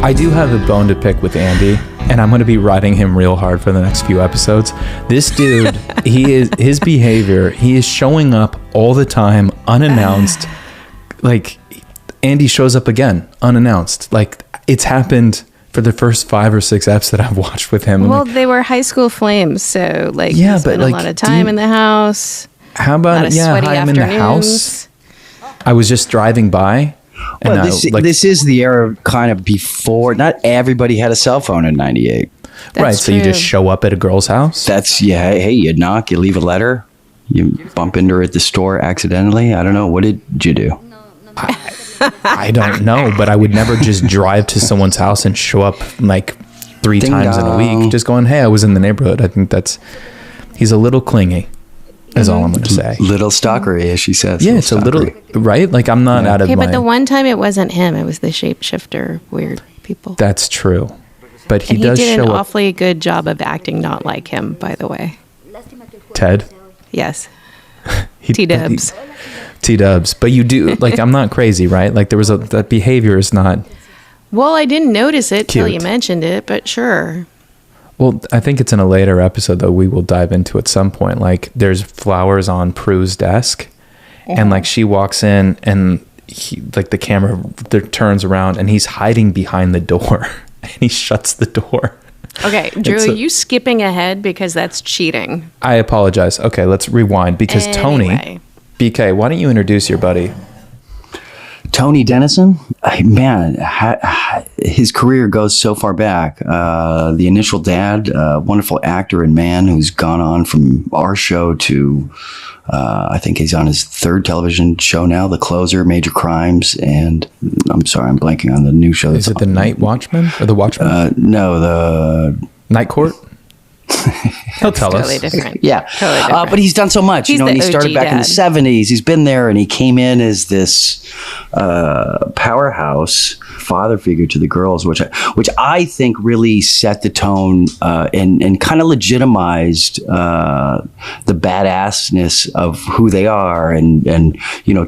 I do have a bone to pick with Andy, and I'm going to be riding him real hard for the next few episodes. This dude, his behavior, he is showing up all the time, unannounced. Like, Andy shows up again, unannounced. Like, it's happened for the first 5 or 6 eps that I've watched with him. Well, they were high school flames, so like, yeah, he spent but a lot of time in the house. How about hi, I'm in the house. I was just driving by. Well, this is the era kind of before. Not everybody had a cell phone in '98. Right, so you just show up at a girl's house. Hey, you knock, you leave a letter, you bump into her at the store accidentally. I don't know. What did you do? I don't know, but I would never just drive to someone's house and show up like 3 times in a week, just going, "Hey, I was in the neighborhood." I think he's a little clingy. Is all I'm going to say. Little stalkery, as she says. Yeah, it's a little, right? Like, I'm not out of my... Okay, but the one time it wasn't him. It was the shapeshifter weird people. That's true. But he does show up. He did an up. awfully good job of acting not like him, by the way. Ted? Yes. T-dubs. T-dubs. But you do, like, I'm not crazy, right? Like, that behavior is not... Well, I didn't notice it till you mentioned it, but sure. Well, I think it's in a later episode that we will dive into at some point. Like, there's flowers on Prue's desk, and like she walks in, and the camera turns around, and he's hiding behind the door, and he shuts the door. Okay, Drew, are you skipping ahead because that's cheating? I apologize. Okay, let's rewind because Tony, BK, why don't you introduce your buddy? Tony Dennison, man, his career goes so far back. The Initial Dad, wonderful actor and man who's gone on from our show to, I think he's on his 3rd television show now, The Closer, Major Crimes, and I'm sorry, I'm blanking on the new show. Is it The Night Watchman or The Watchman? No, the Night Court. He'll tell totally us. Different. Yeah. Totally different. But he's done so much. He's and he started back in the 70s. He's been there, and he came in as this powerhouse father figure to the girls, which I think really set the tone and kind of legitimized the badassness of who they are, and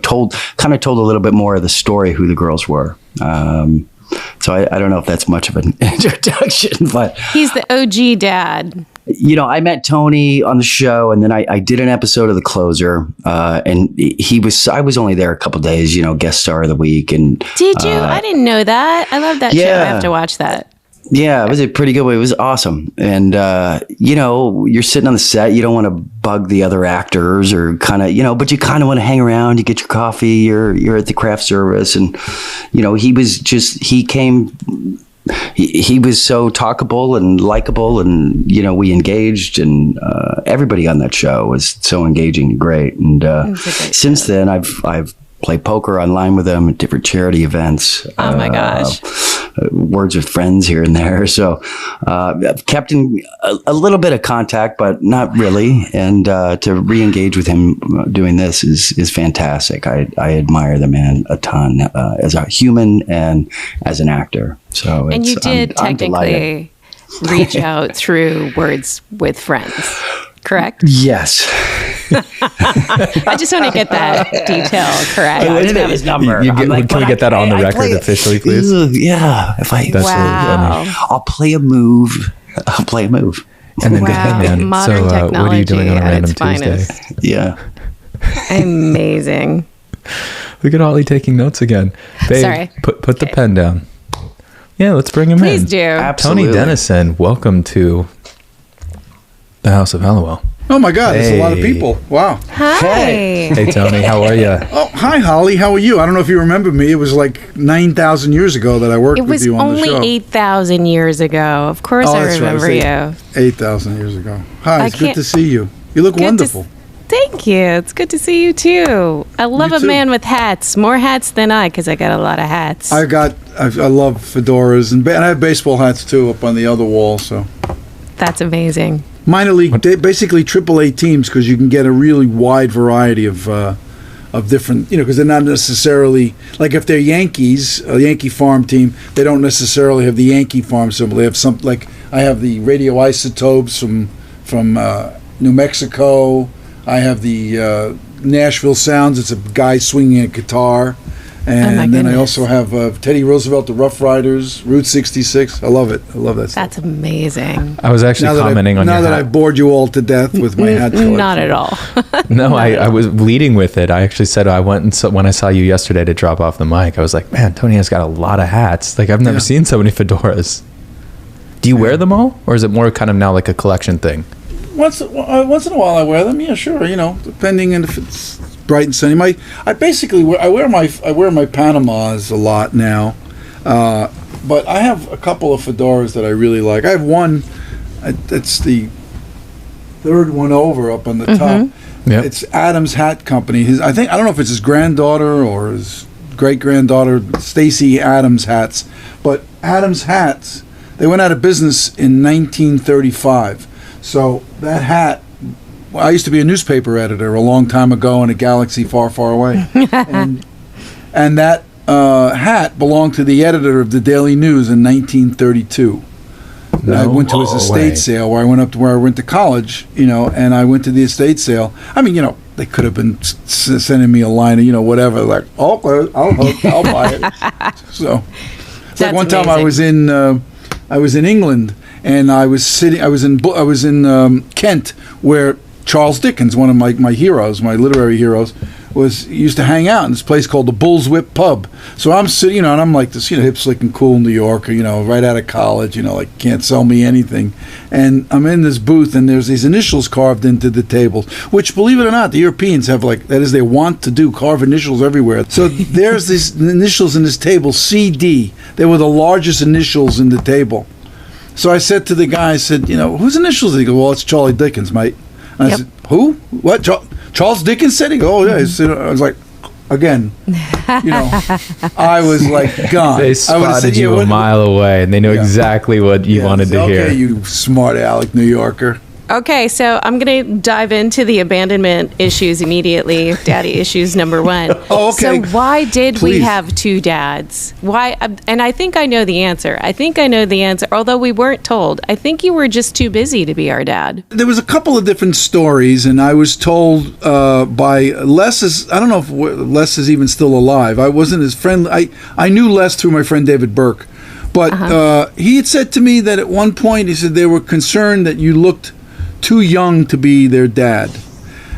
told a little bit more of the story who the girls were. So I don't know if that's much of an introduction, but he's the OG dad. I met Tony on the show, and then I did an episode of The Closer, and I was only there a couple of days, guest star of the week. And did you? I didn't know that. I love that show. I have to watch that. Yeah, it was a pretty good way. It was awesome. And, you're sitting on the set. You don't want to bug the other actors or kind of, but you kind of want to hang around. You get your coffee. You're at the craft service. And, he was so talkable and likable, and, we engaged, and everybody on that show was so engaging and great. And since then, I've played poker online with them at different charity events. Oh my gosh. Words with friends here and there. So I've kept in a little bit of contact, but not really. And to re-engage with him doing this is fantastic. I admire the man a ton as a human and as an actor. So and you did technically reach out through Words with Friends, correct? Yes. I just want to get that detail correct. I didn't have his number. Can we get that on the record officially, please? Yeah. That's really funny. I'll play a move. And then man, modern technology, what are you doing on a random Tuesday? Yeah. Amazing. Look at Ollie taking notes again. Babe, sorry. Put the pen down. Yeah, let's bring him in. Please do. Absolutely. Tony Dennison, welcome to the House of Halliwell. Oh my God, there's a lot of people. Wow. Hi. Hey, Tony, how are you? Oh, hi, Holly. How are you? I don't know if you remember me. It was like 9,000 years ago that I worked with you on the show. It was only 8,000 years ago. Of course I remember you. 8,000 years ago. Hi, it's good to see you. You look wonderful. Thank you. It's good to see you too. I love a man with hats. More hats than I, because I got a lot of hats. I love fedoras, and I have baseball hats too up on the other wall. So that's amazing. Minor league, basically AAA teams, because you can get a really wide variety of different, because they're not necessarily, like if they're Yankees, a Yankee farm team, they don't necessarily have the Yankee farm symbol. They have some, like I have the radioisotopes from from New Mexico. I have the Nashville Sounds. It's a guy swinging a guitar. And then I also have Teddy Roosevelt, the Rough Riders, Route 66. I love it. I love that stuff. That's amazing. I was actually commenting on your hat. Now that I've bored you all to death with my hat collection. Not at all. No, I was leading with it. I actually said I went and when I saw you yesterday to drop off the mic, I was like, man, Tony has got a lot of hats. Like, I've never seen so many fedoras. Do you wear them all? Or is it more kind of now like a collection thing? Once in a while I wear them. Yeah, sure. Depending on if it's bright and sunny. I basically wear my Panamas a lot now, but I have a couple of fedoras that I really like. I have one. It's the third one over up on the top. Yep. It's Adams Hat Company. I don't know if it's his granddaughter or his great granddaughter, Stacy Adams hats, but Adams hats. They went out of business in 1935. So that hat. I used to be a newspaper editor a long time ago in a galaxy far, far away. and that hat belonged to the editor of the Daily News in 1932. I went to his estate sale where I went up to where I went to college, and I went to the estate sale. I mean, they could have been sending me a line of, whatever, like, I'll buy it. So it's like one time amazing. I was in England, and I was in Kent, where Charles Dickens, one of my heroes, my literary heroes, used to hang out in this place called the Bull's Whip Pub. So I'm sitting, and I'm like this, hip, slick, and cool New Yorker, right out of college, like can't sell me anything. And I'm in this booth, and there's these initials carved into the tables, which, believe it or not, the Europeans have that is, they want to do, carve initials everywhere. So there's these initials in this table, CD. They were the largest initials in the table. So I said to the guy, I said, whose initials? He goes, well, it's Charlie Dickens, mate. And I said, who? What? Charles Dickens said? He goes, oh, yeah. I was like, again, I was like, gone. They spotted you a mile away, and they know exactly what you wanted to hear. Okay, you smart aleck New Yorker. Okay, so I'm going to dive into the abandonment issues immediately. Daddy issues number 1. Oh, okay. So why did we have 2 dads? Why? And I think I know the answer. Although we weren't told. I think you were just too busy to be our dad. There was a couple of different stories, and I was told by Les. I don't know if Les is even still alive. I wasn't his friend. I knew Les through my friend David Burke. But he had said to me that at one point, he said they were concerned that you looked too young to be their dad.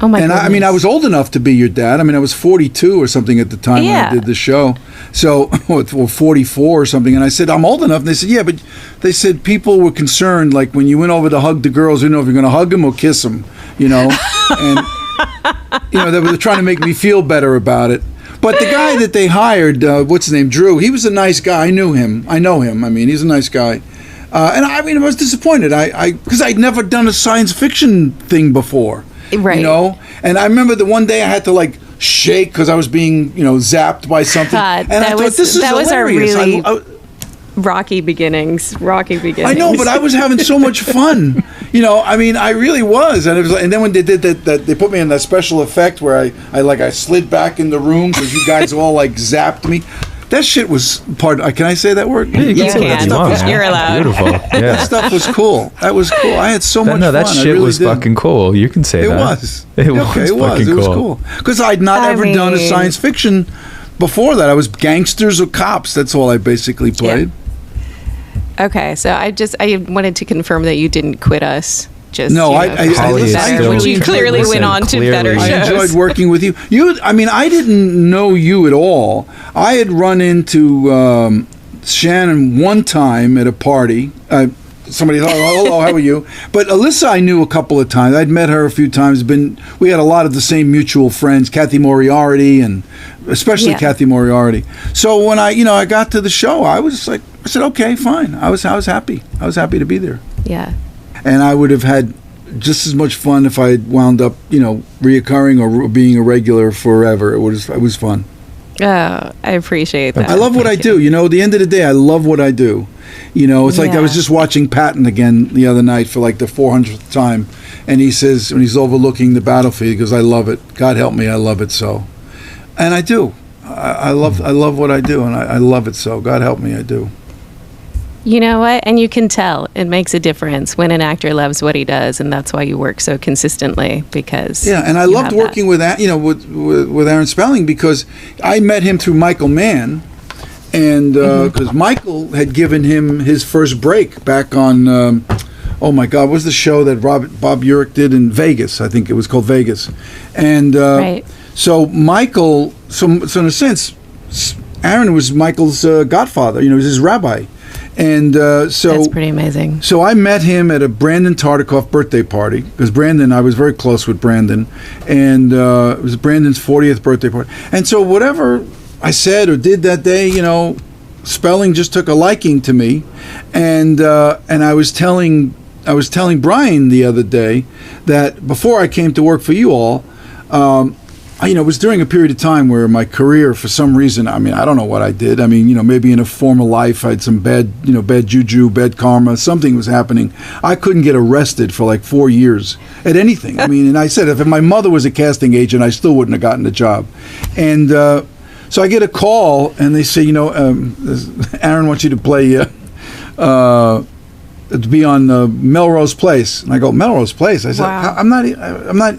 Oh my goodness. I mean, I was old enough to be your dad. I mean, I was 42 or something at the time when I did the show. So, or 44 or something. And I said, I'm old enough. And they said, yeah, but they said people were concerned, like when you went over to hug the girls, if you're going to hug them or kiss them, And, they were trying to make me feel better about it. But the guy that they hired, what's his name, Drew, he was a nice guy. I know him. I mean, he's a nice guy. And I mean, I was disappointed. Because I'd never done a science fiction thing before. Right. And I remember the one day I had to shake because I was being, zapped by something. God, and I thought, this is hilarious. Our really rocky beginnings. I know, but I was having so much fun. I mean, I really was. And it was and then when they did that, they put me in that special effect where I slid back in the room because you guys all zapped me. That shit was can I say that word? Yeah, you can. You're allowed. Beautiful. Yeah. That stuff was cool. That was cool. I had so much fun. No, that shit really was fucking cool. You can say that. It was cool. Because I'd not ever done a science fiction before that. I was gangsters or cops. That's all I basically played. Yeah. Okay, so I wanted to confirm that you didn't quit us. Which you clearly went on to better shows. I enjoyed working with you. I didn't know you at all. I had run into Shannon one time at a party. Somebody thought, hello, how are you? But Alyssa I knew a couple of times. I'd met her a few times. We had a lot of the same mutual friends, Kathy Moriarty, and especially Kathy Moriarty. So when I got to the show, I said, okay, fine. I was happy. I was happy to be there. Yeah. And I would have had just as much fun if I had wound up, reoccurring or being a regular forever. It was fun. Oh, I appreciate that. I love what I do. At the end of the day, I love what I do. It's like I was just watching Patton again the other night for the 400th time. And he says, when he's overlooking the battlefield, he goes, I love it. God help me, I love it so. And I do. I love what I do, and I love it so. God help me, I do. You know what? And you can tell it makes a difference when an actor loves what he does, and that's why you work so consistently, because and I loved working with that, with Aaron Spelling, because I met him through Michael Mann, and because Michael had given him his first break back on oh my God, what was the show that Bob Urich did in Vegas? I think it was called Vegas, and so Michael, so in a sense, Aaron was Michael's godfather. He was his rabbi. And so that's pretty amazing. So I met him at a Brandon Tartikoff birthday party, because Brandon, I was very close with Brandon, and it was Brandon's 40th birthday party. And so whatever I said or did that day, Spelling just took a liking to me, and I was telling Brian the other day that before I came to work for you all, it was during a period of time where my career, for some reason, I don't know what I did. Maybe in a former life I had some bad juju, bad karma, something was happening. I couldn't get arrested for like 4 years at anything. And I said, if my mother was a casting agent, I still wouldn't have gotten the job. And so I get a call, and they say, Aaron wants you to play, to be on Melrose Place. And I go, Melrose Place? I said, wow.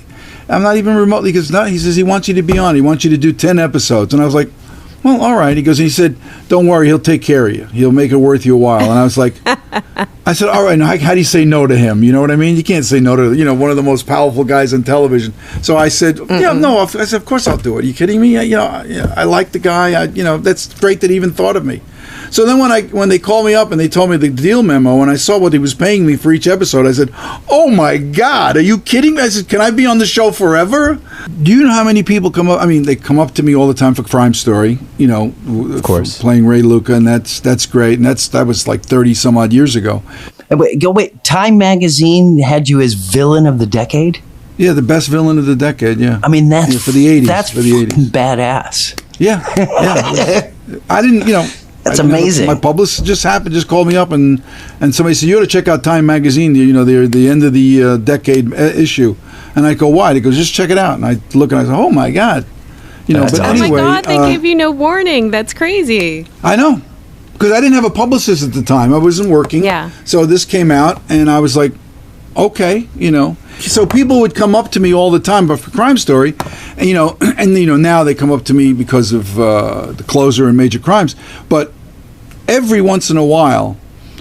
I'm not even remotely, because he says he wants you to be on. He wants you to do 10 episodes. And I was like, well, all right. He said, don't worry, he'll take care of you. He'll make it worth your while. And I was like, I said, all right, now how do you say no to him? You know what I mean? You can't say no to, one of the most powerful guys on television. So I said, I said, of course I'll do it. Are you kidding me? I like the guy. That's great that he even thought of me. So then when they called me up and they told me the deal memo, and I saw what he was paying me for each episode, I said, oh my God, are you kidding me? I said, can I be on the show forever? Do you know how many people come up? They come up to me all the time for Crime Story, of course, playing Ray Luca, and that's great. And that was like 30 some odd years ago. Wait, Time Magazine had you as villain of the decade? Yeah, the best villain of the decade, yeah. That's for the 80s. That's for the 80s. Badass. Yeah. I didn't, That's amazing. My publicist just called me up and somebody said, you ought to check out Time Magazine, the end of the decade issue. And I go, why? He goes, just check it out. And I look and I say, oh my God. But anyway. Oh my God, they gave you no warning. That's crazy. I know. Because I didn't have a publicist at the time. I wasn't working. Yeah. So this came out and I was like, okay, So people would come up to me all the time, but for Crime Story, and now they come up to me because of the closer and Major Crimes. But every once in a while,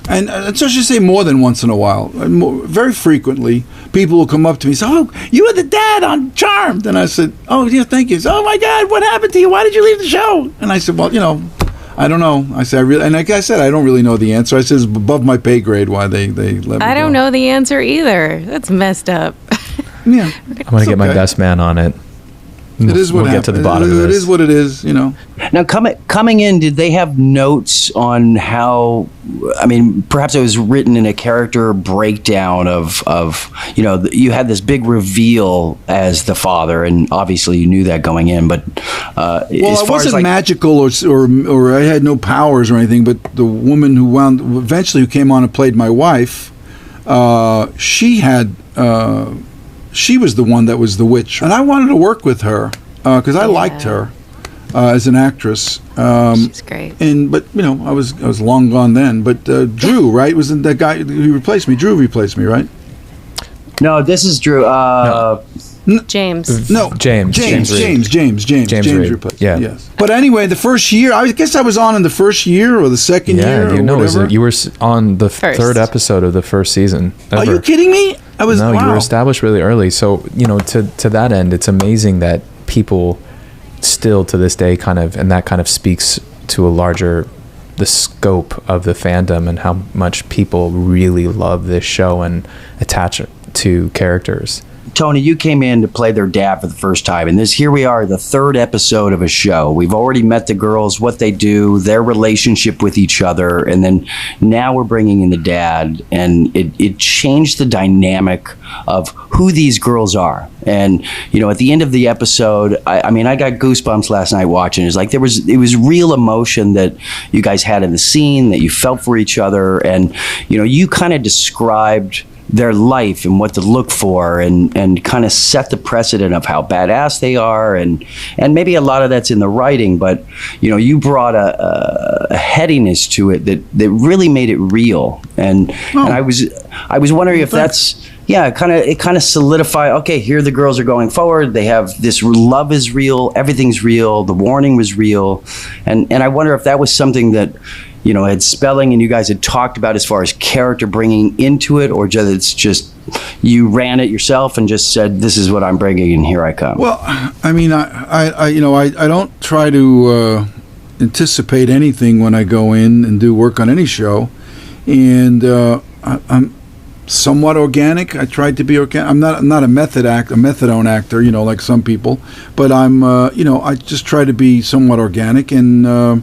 and so I should say more than once in a while, very frequently, people will come up to me and say, oh, you were the dad on Charmed. And I said, oh, yeah, thank you. Oh, my God, what happened to you? Why did you leave the show? And I said, well, I don't know. I said, and like I said, I don't really know the answer. I said, it's above my pay grade why they let me go. I don't know the answer either. That's messed up. Yeah. I'm going to get my best man on it. It is what we'll get to the bottom of this. It is what it is, Now, coming in, did they have notes on how? Perhaps it was written in a character breakdown of you had this big reveal as the father, and obviously you knew that going in. But I wasn't magical or I had no powers or anything. But the woman who eventually came on and played my wife, she had. She was the one that was the witch, and I wanted to work with her because I liked her as an actress. She's great. But I was long gone then. But Drew, right, was that guy who replaced me? Drew replaced me, right? No, this is Drew. James. No, James replaced. Yeah. Yes. But anyway, the first year, I guess I was on in the first year or the second year. Whatever. You were on the third episode of the first season. Ever. Are you kidding me? You were established really early. So to that end, it's amazing that people still to this day and that speaks to the scope of the fandom and how much people really love this show and attach it to characters. Tony, you came in to play their dad for the first time, and here we are, the third episode of a show. We've already met the girls, what they do, their relationship with each other, and then now we're bringing in the dad, and it changed the dynamic of who these girls are. And at the end of the episode, I got goosebumps last night watching. It's like it was real emotion that you guys had in the scene, that you felt for each other, and you kind of described their life and what to look for, and kind of set the precedent of how badass they are, and maybe a lot of that's in the writing, but you brought a headiness to it that really made it real, and I was wondering if that's it kind of solidified. Okay, here the girls are going forward. They have this love is real, everything's real. The warning was real, and I wonder if that was something that had spelling and you guys had talked about as far as character bringing into it, or just it's just you ran it yourself and just said, this is what I'm bringing and here I come. Well, I mean, I don't try to anticipate anything when I go in and do work on any show, and I'm somewhat organic. I tried to be organic. I'm not a methadone actor, like some people, but I'm I just try to be somewhat organic, and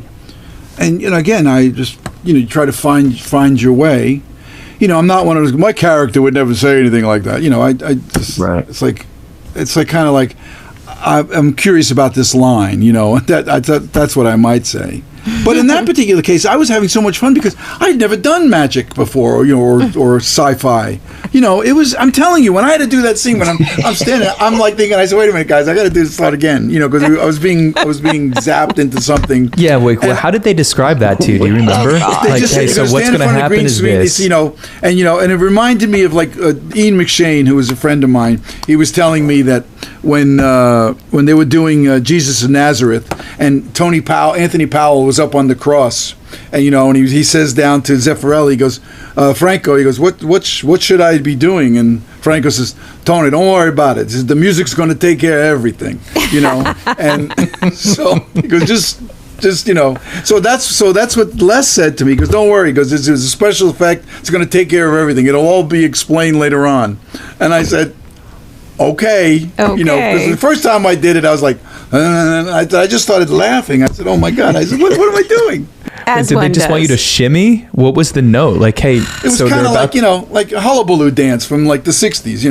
again, I just you try to find your way. I'm not one of those. My character would never say anything like that. I just, right. It's like kind of like I'm curious about this line. That's what I might say. But in that particular case, I was having so much fun because I'd never done magic before, or sci-fi. It was. I'm telling you, when I had to do that scene, when I'm standing, I'm like thinking, I said, "Wait a minute, guys, I got to do this slot again." Because I was being zapped into something. Yeah, wait. How did they describe that to you? Do you remember? So what's going to happen is this. And it reminded me of like Ian McShane, who was a friend of mine. He was telling me that when they were doing Jesus of Nazareth, and Anthony Powell was up on the cross, and and he says down to Zeffirelli, he goes, Franco, he goes, what should I be doing? And Franco says, Tony, don't worry about it. The music's going to take care of everything, and so he goes, just so that's what Les said to me. He goes, don't worry, he goes, it's a special effect, it's going to take care of everything, it'll all be explained later on. And I said, okay. Because the first time I did it, I was like, I just started laughing. I said, oh my God. I said, what am I doing? Did they just want you to shimmy? What was the note? Like, hey, it was kind of like, like a hullabaloo dance from like the 60s,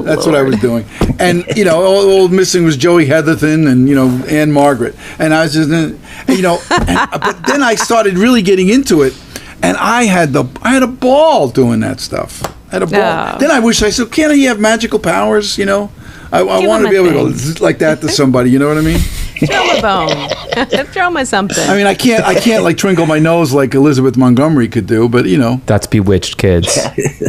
that's what I was doing. And, all missing was Joey Heatherton and, Anne Margaret. And I was just, but then I started really getting into it, and I had a ball doing that stuff. I had a ball. Oh. Then I wish I said, can't he have magical powers, I want to be able to go like that to somebody, you know what I mean? Throw him a bone. Throw him a something. I mean, I can't like twinkle my nose like Elizabeth Montgomery could do, but That's bewitched, kids.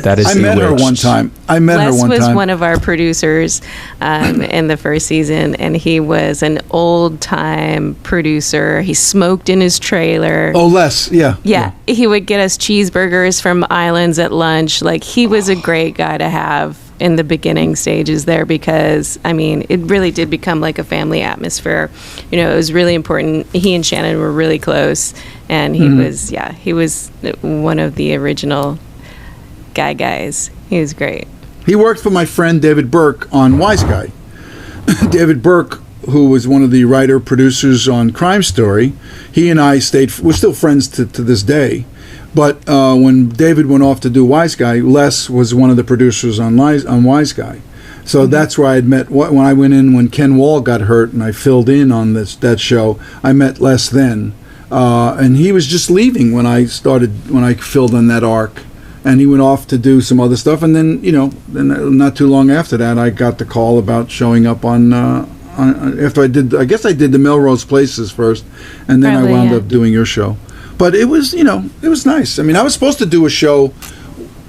That is. I met her one time. Les was one of our producers in the first season, and he was an old-time producer. He smoked in his trailer. Oh, Les, yeah. Yeah, he would get us cheeseburgers from Islands at lunch. Like, he was a great guy to have in the beginning stages there, because it really did become like a family atmosphere. It was really important. He and Shannon were really close, and he was one of the original guys. He was great. He worked for my friend David Burke on Wise Guy. David Burke, who was one of the writer producers on Crime Story, he and I we're still friends to this day. But when David went off to do Wise Guy, Les was one of the producers on Wise Guy. So that's where I had met, when I went in, when Ken Wall got hurt and I filled in on that show, I met Les then. And he was just leaving when I filled in that arc. And he went off to do some other stuff. And then, then not too long after that, I got the call about showing up on after I did the Melrose Places first. And then I wound up doing your show. But it was, it was nice. I was supposed to do a show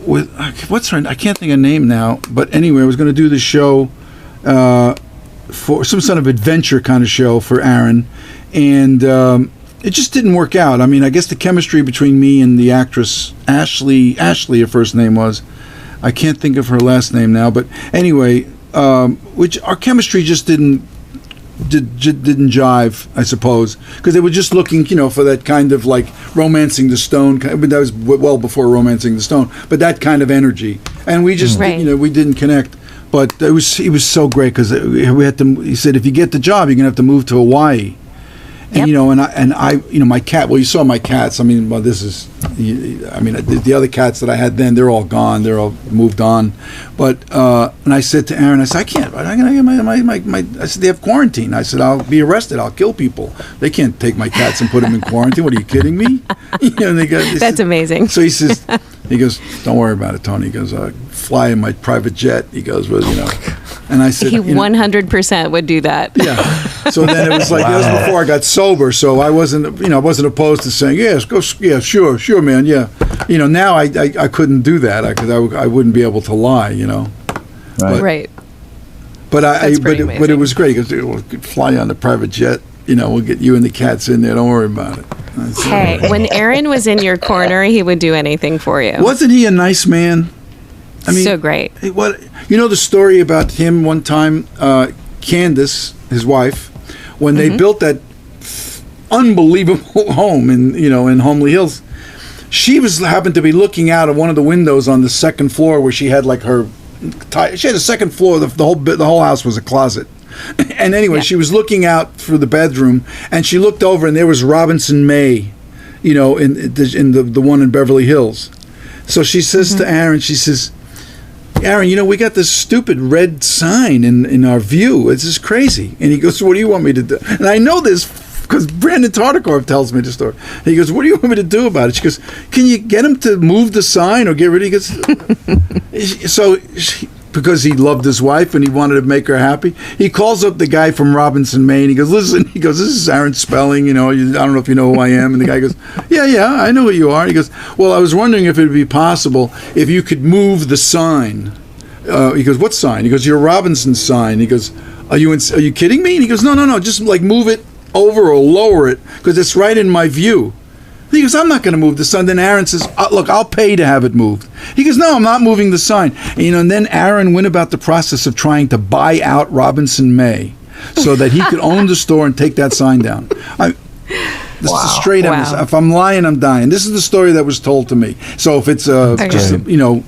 with, what's her name? I can't think of her name now. But anyway, I was going to do the show for some sort of adventure kind of show for Aaron. And it just didn't work out. I guess the chemistry between me and the actress, Ashley, her first name was. I can't think of her last name now. But anyway, which our chemistry just didn't jive, I suppose, because they were just looking, for that kind of like Romancing the Stone. That was well before Romancing the Stone, but that kind of energy, and we just, we didn't connect. But he was so great because he said, if you get the job, you're gonna have to move to Hawaii. And I my cat. Well, you saw my cats. This is. The other cats that I had then, they're all gone. They're all moved on. But and I said to Aaron, I said, I can't. I'm gonna get my. I said, they have quarantine. I said, I'll be arrested. I'll kill people. They can't take my cats and put them in quarantine. What, are you kidding me? That's amazing. So he says, He goes, don't worry about it, Tony. He goes, fly in my private jet. He goes, well, and I said, he 100% would do that. Yeah. So then it was like, that was before I got sober. So I wasn't, I wasn't opposed to saying, yes, go, yeah, sure, man, yeah. Now I couldn't do that because I wouldn't be able to lie, Right. But but it was great because we'll fly you on the private jet. We'll get you and the cats in there. Don't worry about it. Hey, when Aaron was in your corner, he would do anything for you. Wasn't he a nice man? I mean, so great. What the story about him one time? Candace, his wife, when they built that unbelievable home in Homely Hills, she happened to be looking out of one of the windows on the second floor where she had like she had a second floor. The whole house was a closet. And anyway, she was looking out for the bedroom, and she looked over, and there was Robinson May, in the one in Beverly Hills. So she says to Aaron, she says, Aaron, we got this stupid red sign in our view. It's just crazy. And he goes, what do you want me to do? And I know this because Brandon Tartikoff tells me the story. And he goes, what do you want me to do about it? She goes, can you get him to move the sign or get rid of it? Because he loved his wife and he wanted to make her happy, he calls up the guy from Robinson, Maine. He goes, listen, this is Aaron Spelling, I don't know if you know who I am. And the guy goes, yeah, I know who you are. He goes, well, I was wondering if it would be possible if you could move the sign. He goes, what sign? He goes, your Robinson sign. He goes, are you kidding me? And he goes, no, just like move it over or lower it because it's right in my view. He goes, I'm not going to move the sign. Then Aaron says, look, I'll pay to have it moved. He goes, no, I'm not moving the sign. And then Aaron went about the process of trying to buy out Robinson May so that he could own the store and take that sign down. This is straight up. If I'm lying, I'm dying. This is the story that was told to me. So if it's just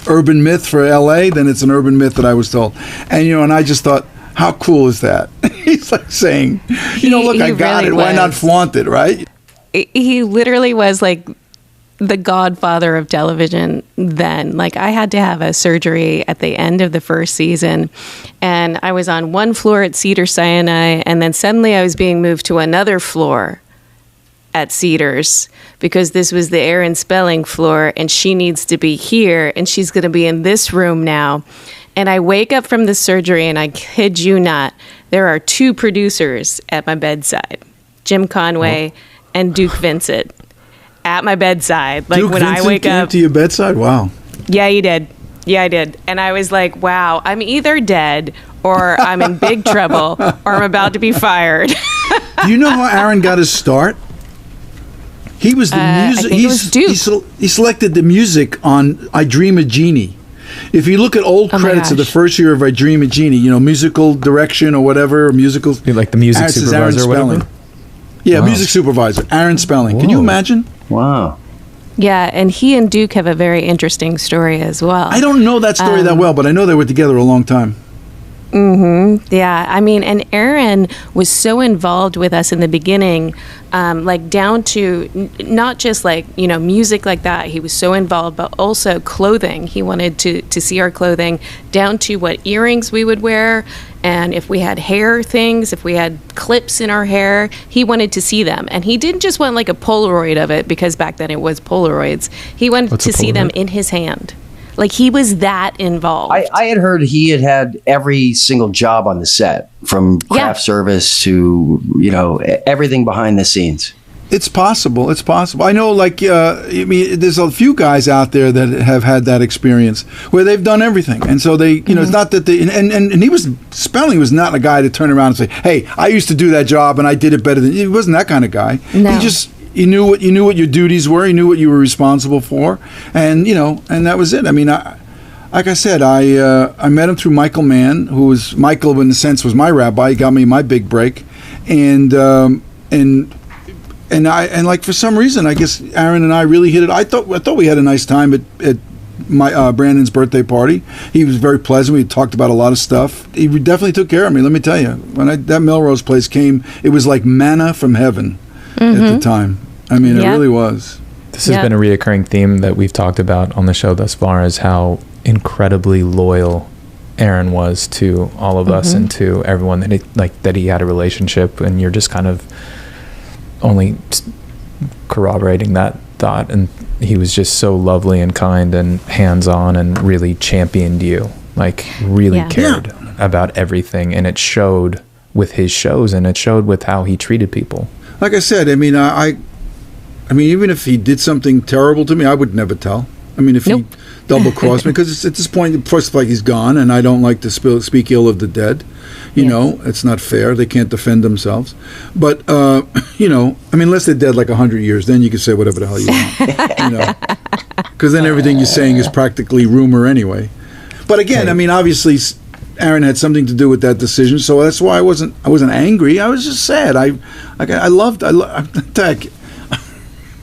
urban myth for L.A., then it's an urban myth that I was told. And and I just thought, how cool is that? He's like saying, look, I got it. Why not flaunt it, right? He literally was like the godfather of television then. Like, I had to have a surgery at the end of the first season, and I was on one floor at Cedars-Sinai, and then suddenly I was being moved to another floor at Cedars because this was the Aaron Spelling floor, and she needs to be here, and she's going to be in this room now. And I wake up from the surgery, and I kid you not, there are two producers at my bedside, Jim Conway and Duke Vincent, at my bedside. Like, Duke when Vincent I wake came up to your bedside? Wow. Yeah, he did. Yeah, I did. And I was like, wow, I'm either dead or I'm in big trouble or I'm about to be fired. Do you know how Aaron got his start? He was the music. I think it was Duke. He selected the music on I Dream a Genie. If you look at old credits of the first year of I Dream a Genie, musical direction or whatever, musical. Like the music supervisor or whatever? Yeah, music supervisor, Aaron Spelling. Whoa. Can you imagine? Wow. Yeah, and he and Duke have a very interesting story as well. I don't know that story that well, but I know they were together a long time. Yeah, I mean, and Aaron was so involved with us in the beginning, like down to not just like, music like that. He was so involved, but also clothing. He wanted to see our clothing, down to what earrings we would wear. And if we had hair things, if we had clips in our hair, he wanted to see them. And he didn't just want like a Polaroid of it, because back then it was Polaroids. He wanted to see them in his hand. Like, he was that involved. I had heard he had every single job on the set, from craft service to, everything behind the scenes. It's possible. I know, there's a few guys out there that have had that experience where they've done everything. And so they, it's not that they, and Spelling was not a guy to turn around and say, hey, I used to do that job and I did it better than you. He wasn't that kind of guy. No. You knew what your duties were. You knew what you were responsible for, and and that was it. I mean, like I said, I met him through Michael Mann, who was Michael in a sense was my rabbi. He got me my big break, and like for some reason, I guess Aaron and I really hit it. I thought we had a nice time at my Brandon's birthday party. He was very pleasant. We talked about a lot of stuff. He definitely took care of me. Let me tell you, when that Melrose Place came, it was like manna from heaven. At the time. I mean, it really was. This has been a reoccurring theme that we've talked about on the show thus far, is how incredibly loyal Aaron was to all of us and to everyone that he had a relationship, and you're just kind of only corroborating that thought. And he was just so lovely and kind and hands-on and really championed you, like really cared about everything, and it showed with his shows, and it showed with how he treated people. Like I said, I mean, I mean, even if he did something terrible to me, I would never tell. I mean, if he double-crossed me, because at this point, first, like, he's gone, and I don't like to speak ill of the dead. You know, it's not fair. They can't defend themselves. But, you know, I mean, unless they're dead like 100 years, then you can say whatever the hell you want. You know, because then everything you're saying is practically rumor anyway. But again, I mean, obviously, Aaron had something to do with that decision, so that's why I wasn't angry. I was just sad. I loved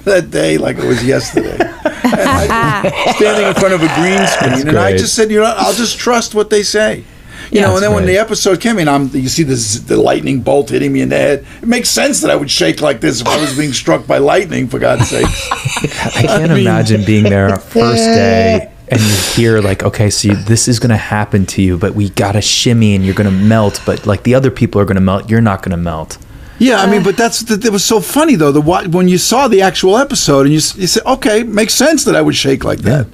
that day like it was yesterday. And I standing in front of a green screen, and I just said, you know, I'll just trust what they say. You know, and then when the episode came in, you see the lightning bolt hitting me in the head. It makes sense that I would shake like this if I was being struck by lightning, for God's sake. I can't imagine being there first day and you hear like, okay, so this is going to happen to you, but we got to shimmy and you're going to melt, but like the other people are going to melt, you're not going to melt. Yeah, I mean, but it was so funny though. When you saw the actual episode and you said, okay, makes sense that I would shake like that.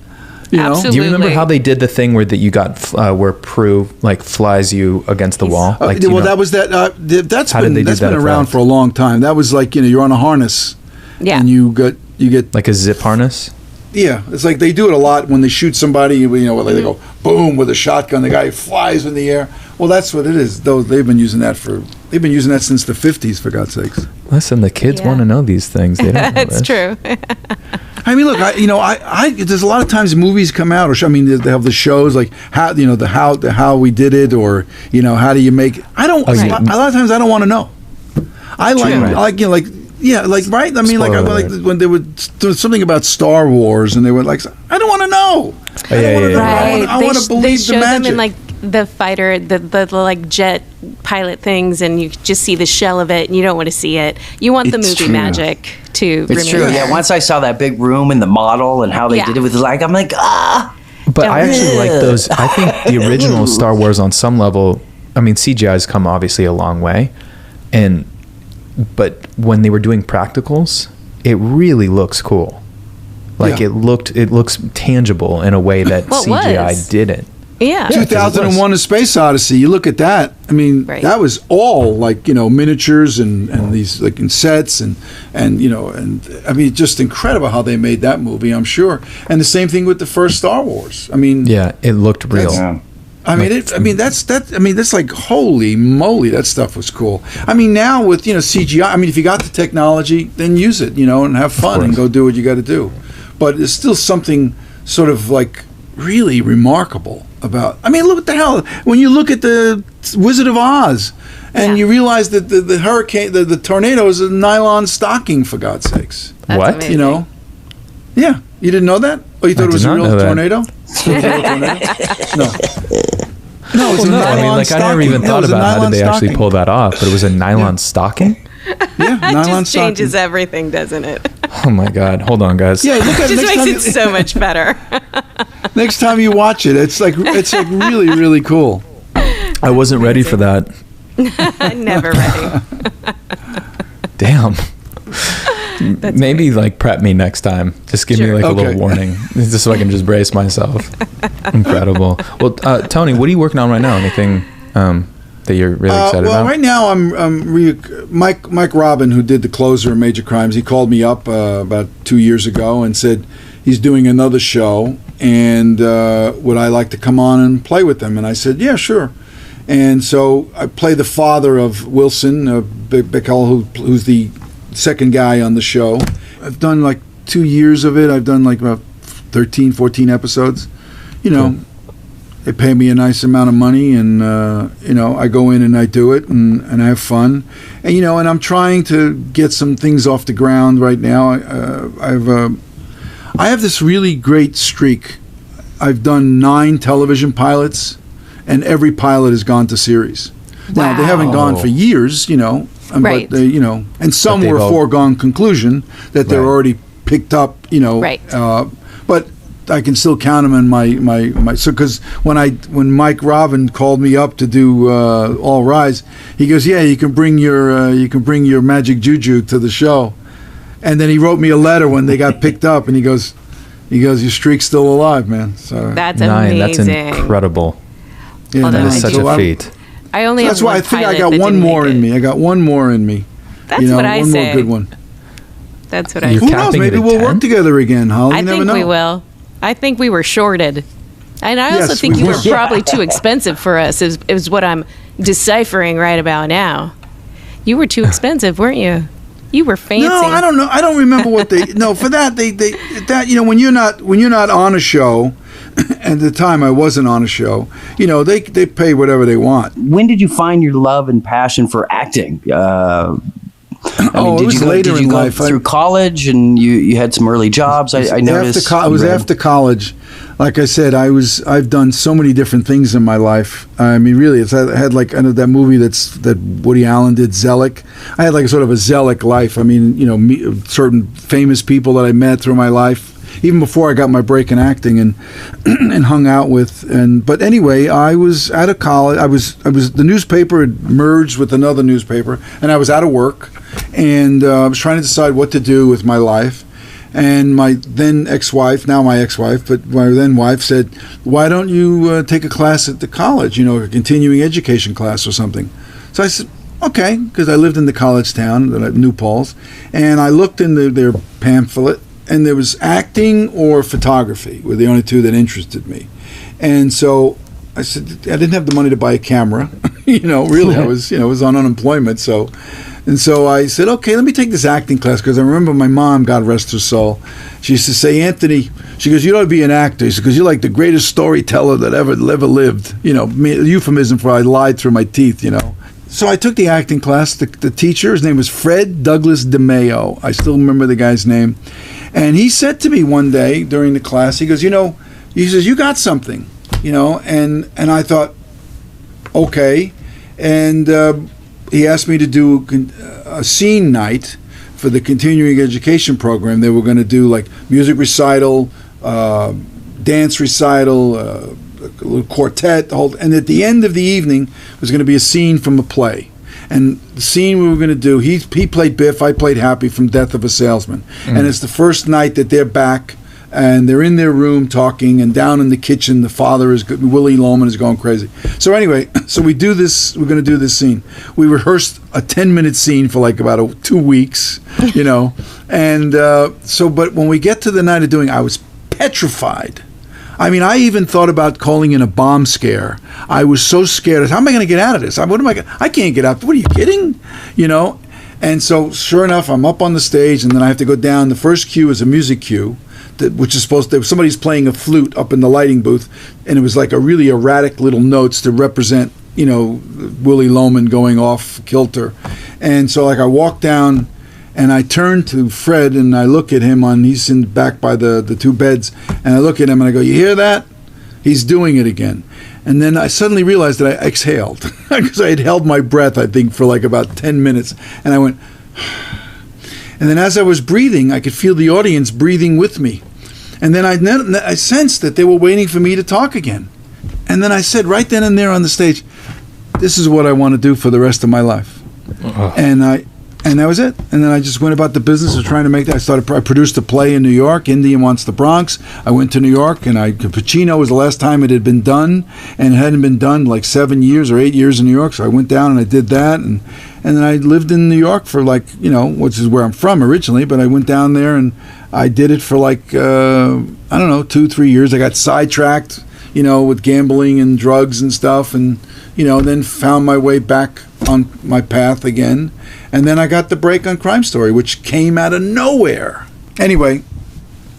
You know? Absolutely. Do you remember how they did the thing where that you got where Prue like flies you against the wall? Like, well, that was that. That's been around for a long time. That was like, you know, you're on a harness, and you get like a zip harness. Yeah, it's like they do it a lot when they shoot somebody. You know, like they go boom with a shotgun. The guy flies in the air. Well, that's what it is. They've been using that since the 50s, for God's sakes. Listen, the kids want to know these things. They don't know it's true. I mean, look, there's a lot of times movies come out, or I mean, they have the shows like how, you know, how we did it, or you know, how do you make it? A lot of times I don't want to know. I like you know, like. Yeah, like, right? I mean, like when they would do something about Star Wars, and they were like, I don't want to know. I want to believe the magic. They showed them in like the fighter, the like jet pilot things, and you just see the shell of it, and you don't want to see it. You want the movie magic to remain. It's true. Yeah, once I saw that big room and the model and how they did it with the like, I'm like, But I actually like those. I think the original Star Wars, on some level, I mean, CGI's come obviously a long way, but when they were doing practicals, it really looks cool. Like it looks tangible in a way that CGI didn't. Yeah. 2001: A Space Odyssey. You look at that. I mean, that was all like, you know, miniatures and these like in sets and you know, and I mean, just incredible how they made that movie, I'm sure. And the same thing with the first Star Wars. I mean, yeah, it looked real. I mean, that's like, holy moly, that stuff was cool. I mean, now with, you know, CGI, I mean, if you got the technology, then use it, you know, and have fun and go do what you got to do. But there's still something sort of like really remarkable about. I mean, look what the hell, when you look at the Wizard of Oz and you realize that the hurricane, the tornado is a nylon stocking, for God's sakes. That's what? Amazing. You know? Yeah. You didn't know that? Oh, you thought it was a real tornado? No, it was a nylon I mean, like, stocking. I never even thought about how did they actually pull that off, but it was a nylon stocking? Yeah, nylon it just changes everything, doesn't it? Oh my God. Hold on, guys. Yeah, look at it just makes it so much better. Next time you watch it, it's like really, really cool. I wasn't ready for that. Never ready. Damn. Maybe like prep me next time. Just give me like a little warning, just so I can just brace myself. Incredible. Well, Tony, what are you working on right now? Anything that you're really excited about? Right now, Mike Robin, who did the closer of Major Crimes, he called me up about 2 years ago and said he's doing another show, and would I like to come on and play with them? And I said, yeah, sure. And so I play the father of Wilson Bickel, who's the second guy on the show. I've done like 2 years of it. I've done like about 13, 14 episodes. You know, they pay me a nice amount of money, and you know, I go in and I do it, and I have fun. And you know, and I'm trying to get some things off the ground right now. I have this really great streak. I've done 9 television pilots, and every pilot has gone to series. Now, they haven't gone for years, you know, but they, you know, and some were a foregone conclusion that they're already picked up, you know. But I can still count them in my so, because when Mike Robin called me up to do All Rise, he goes, yeah, you can bring your magic juju to the show. And then he wrote me a letter when they got picked up, and he goes, your streak's still alive, man. So That's 9. amazing. That's incredible. yeah, Although That I is such do- a feat. I only that's have why one I think I pilot got that one didn't more make in it. me. I got one more in me. That's what I one say. more good one. That's what I You're say. Who knows? capping Maybe it at we'll 10? work together again, Holly. I You never think know. we will. I think we were shorted. And I also Yes, think we you were. were probably too expensive for us, is what I'm deciphering right about now. You were too expensive, weren't you? You were fancy. No, I don't know. I don't remember what they. No, for that that when you're not on a show. At the time, I wasn't on a show. They pay whatever they want. When did you find your love and passion for acting? It was later in life. Through college, and you had some early jobs. I noticed. It was after college. Like I said, I've done so many different things in my life. I mean, really, I had like that movie that Woody Allen did, Zellick. I had like a sort of a Zellick life. I mean, certain famous people that I met through my life, even before I got my break in acting and and hung out with. But anyway, I was out of college. I was the newspaper had merged with another newspaper, and I was out of work, and I was trying to decide what to do with my life. And my then ex-wife, now my ex-wife, but my then wife said, "Why don't you take a class at the college? A continuing education class or something?" So I said, "Okay," because I lived in the college town, New Paltz, and I looked in their pamphlet, and there was acting or photography were the only two that interested me. And so I said, I didn't have the money to buy a camera. Really, I was on unemployment. So I said, okay, let me take this acting class, because I remember my mom, God rest her soul, she used to say, Anthony, she goes, you ought to be an actor. She goes, you're like the greatest storyteller that ever lived. Euphemism for I lied through my teeth, So I took the acting class. The teacher, his name was Fred Douglas DeMayo. I still remember the guy's name. And he said to me one day during the class, he goes, he says, you got something, and I thought, okay. And he asked me to do a scene night for the continuing education program. They were going to do like music recital, dance recital, a little quartet, and at the end of the evening was going to be a scene from a play. And the scene we were going to do, he played Biff, I played Happy from Death of a Salesman. And it's the first night that they're back, and they're in their room talking, and down in the kitchen, the father Willie Loman is going crazy. So anyway, we're going to do this scene. We rehearsed a 10-minute scene for like about 2 weeks, and but when we get to the night of doing, I was petrified. I mean, I even thought about calling in a bomb scare. I was so scared. How am I going to get out of this? I can't get out. What are you kidding? And so sure enough, I'm up on the stage, and then I have to go down. The first cue is a music cue, which is somebody's playing a flute up in the lighting booth, and it was like a really erratic little notes to represent, Willie Loman going off kilter. And so like I walk down, and I turn to Fred, and I look at him he's in back by the two beds, and I look at him and I go, you hear that? He's doing it again. And then I suddenly realized that I exhaled, because I had held my breath, I think, for like about 10 minutes. And I went, and then as I was breathing, I could feel the audience breathing with me. And then I sensed that they were waiting for me to talk again. And then I said right then and there on the stage, this is what I want to do for the rest of my life. And that was it. And then I just went about the business of trying to make that. I produced a play in New York, Indian Wants the Bronx. I went to New York, and Pacino was the last time it had been done, and it hadn't been done like 7 years or 8 years in New York. So I went down and I did that, and then I lived in New York for which is where I'm from originally, but I went down there and I did it for 2-3 years. I got sidetracked, with gambling and drugs and stuff, and then found my way back on my path again. And then I got the break on Crime Story, which came out of nowhere. Anyway.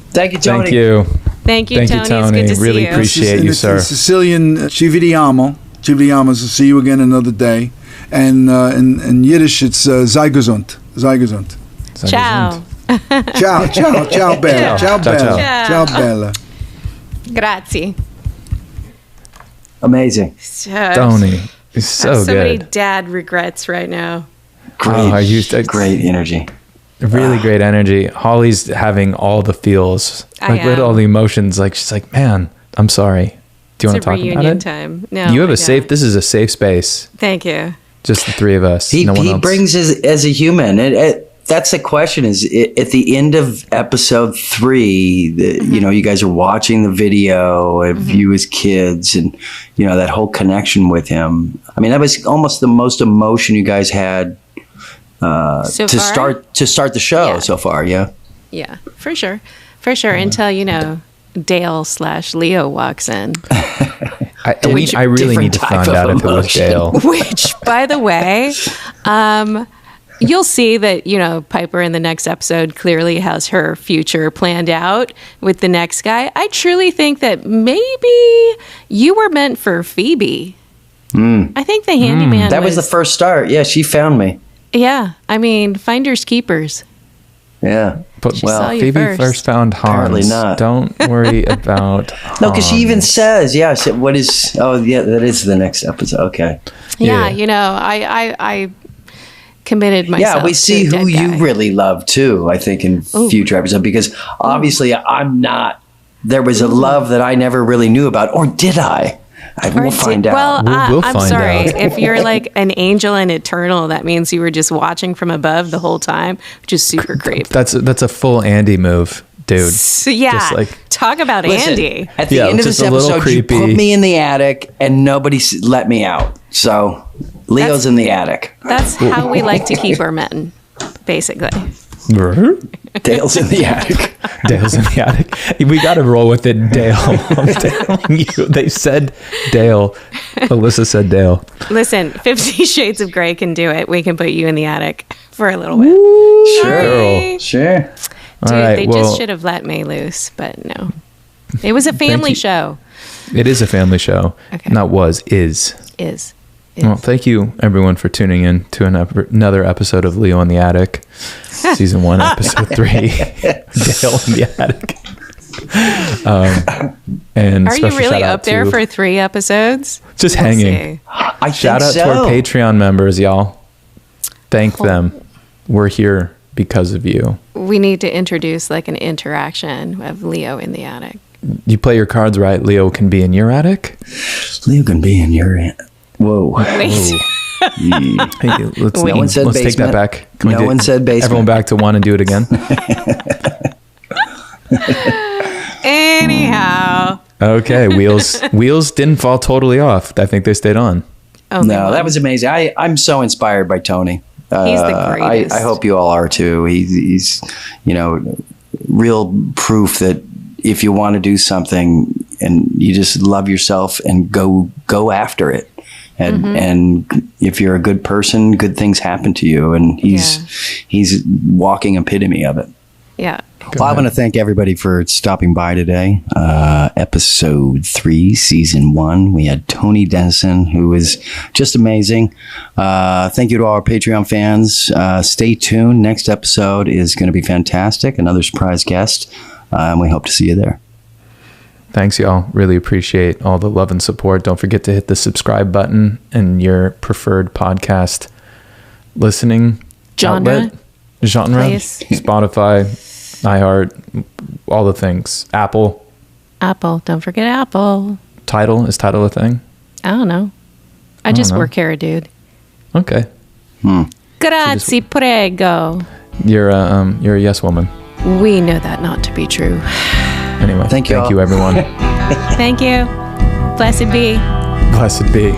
Thank you, Tony. Thank you. Thank you, Tony. It's good to Really see you. appreciate you, sir. In Sicilian, ci vediamo. Ci vediamo, so see you again another day. And in Yiddish, it's sei gesund. Sei gesund. Ciao. Ciao, bella. Ciao, bella. Ciao, bella. Grazie. Amazing. Tony, he's so good. Many dad regrets right now. Great energy. Really great energy. Holly's having all the feels, with all the emotions. Like she's like, man, I'm sorry. Do you want to talk about it? It's a reunion time. No, you have this is a safe space. Thank you. Just the three of us. He no one else. brings as a human. that's the question is at the end of episode 3, you know, you guys are watching the video of you as kids and, you know, that whole connection with him. I mean, that was almost the most emotion you guys had to start the show so far. Yeah. Yeah, for sure. Until, you know, Dale/Leo walks in. I really need to find out if it was Dale. Which, by the way, you'll see that, you know, Piper in the next episode clearly has her future planned out with the next guy. I truly think that maybe you were meant for Phoebe. I think the handyman That was the first start. Yeah, she found me. Yeah, I mean, finders keepers. Yeah. But saw you Phoebe first found Hans. Apparently not. Don't worry about Hans. No, because she even says, what is, that is the next episode. Okay. Yeah, you know, I committed myself. Yeah, we see who you really love too, I think, in future episodes, because obviously I'm not, there was a love that I never really knew about, or did I? We'll find out. Well, We'll I'm find sorry. out. If you're like an angel and eternal, that means you were just watching from above the whole time, which is super creepy. That's a full Andy move, dude. So, yeah, Just like, talk about Andy. At the end of this just a little episode, creepy. you put me in the attic and nobody let me out. So Leo's in the attic. That's how we like to keep our men, basically. Dale's in the attic. Dale's in the attic. We got to roll with it, Dale. I'm telling you. They said Dale. Alyssa said Dale. Listen, 50 Shades of Grey can do it. We can put you in the attic for a little bit. Sure. Sorry. Sure. Dude, All right, they just should have let me loose, but no. It was a family you. show. It is a family show. Okay. Not is. Is. Well, thank you, everyone, for tuning in to another episode of Leo in the Attic, Season 1, Episode 3, Dale in the Attic. And Are you special really shout out up there to- for 3 episodes? Just Let's hanging. see. I Shout think out so. to our Patreon members, y'all. Thank them. We're here because of you. We need to introduce like an interaction of Leo in the attic. You play your cards right, Leo can be in your attic. Leo can be in your attic. Whoa. Wait. Hey, let's No one said let's take that basement. back. No one said basement. Everyone back to 1 and do it again. Anyhow. Okay, wheels didn't fall totally off. I think they stayed on. No, that was amazing. I'm so inspired by Tony. He's the greatest. I hope you all are too. He's you know, real proof that if you want to do something and you just love yourself and go after it. And if you're a good person, good things happen to you. And he's walking epitome of it. Yeah. Well, I want to thank everybody for stopping by today. Episode 3, Season 1. We had Tony Denison, who was just amazing. Thank you to all our Patreon fans. Stay tuned. Next episode is going to be fantastic. Another surprise guest. And we hope to see you there. Thanks, y'all. Really appreciate all the love and support. Don't forget to hit the subscribe button in your preferred podcast listening Genre. Please. Spotify, iHeart, all the things. Apple. Don't forget Apple. Tidal. Is Tidal a thing? I don't know. I just work here, dude. Okay. Grazie, prego. You're a yes woman. We know that not to be true. Anyway, Thank you all. everyone. Thank you. Blessed be. Blessed be.